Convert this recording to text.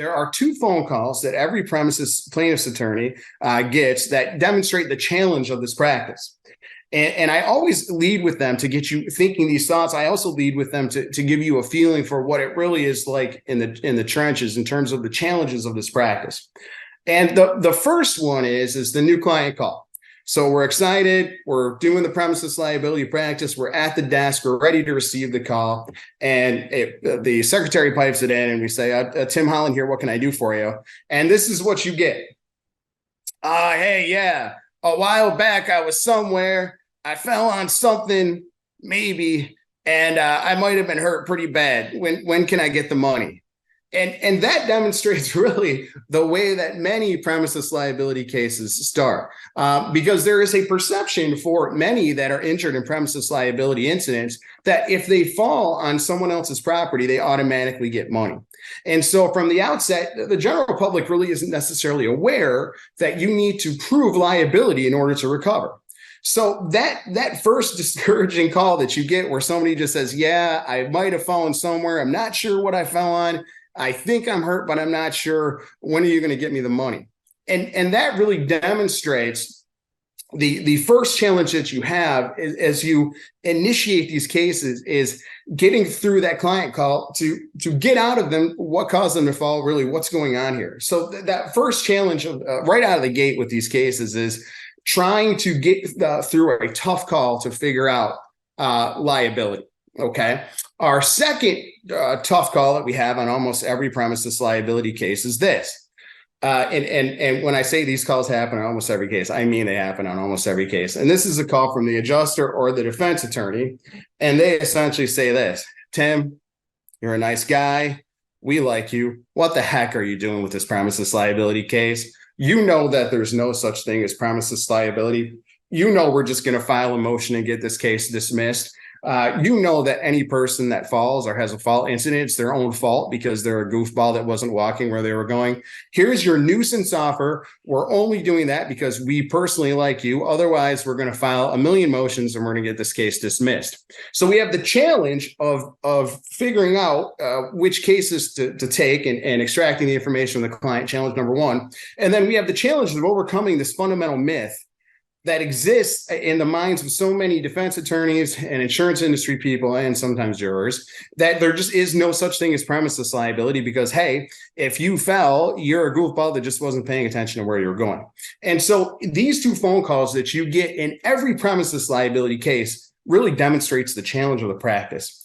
there are two phone calls that every premises plaintiff's attorney gets that demonstrate the challenge of this practice. And I always lead with them to get you thinking these thoughts. I also lead with them to give you a feeling for what it really is like in the trenches in terms of the challenges of this practice. And the first one is the new client call. So we're excited. We're doing the premises liability practice. We're at the desk. We're ready to receive the call. And the secretary pipes it in and we say, Tim Holland here. What can I do for you? And this is what you get. Hey, yeah. A while back, I was somewhere. I fell on something, maybe, and I might have been hurt pretty bad. When can I get the money? And that demonstrates really the way that many premises liability cases start, because there is a perception for many that are injured in premises liability incidents that if they fall on someone else's property, they automatically get money. And so from the outset, the general public really isn't necessarily aware that you need to prove liability in order to recover. So that first discouraging call that you get where somebody just says, yeah, I might have fallen somewhere. I'm not sure what I fell on. I think I'm hurt, but I'm not sure. When are you going to get me the money? And that really demonstrates the first challenge that you have as you initiate these cases is getting through that client call to get out of them what caused them to fall, really what's going on here. So that first challenge right out of the gate with these cases is trying to get through a tough call to figure out liability. Okay. Our second tough call that we have on almost every premises liability case is this. And when I say these calls happen on almost every case, I mean they happen on almost every case. And this is a call from the adjuster or the defense attorney. And they essentially say this: Tim, you're a nice guy. We like you. What the heck are you doing with this premises liability case? You know that there's no such thing as premises liability. You know we're just going to file a motion and get this case dismissed. You know that any person that falls or has a fall incident, it's their own fault because they're a goofball that wasn't walking where they were going. Here's your nuisance offer. We're only doing that because we personally like you. Otherwise, we're going to file a million motions and we're going to get this case dismissed. So we have the challenge of figuring out which cases to take and extracting the information from the client, challenge number one. And then we have the challenge of overcoming this fundamental myth that exists in the minds of so many defense attorneys and insurance industry people and sometimes jurors that there just is no such thing as premises liability because, hey, if you fell, you're a goofball that just wasn't paying attention to where you were going. And so these two phone calls that you get in every premises liability case really demonstrates the challenge of the practice.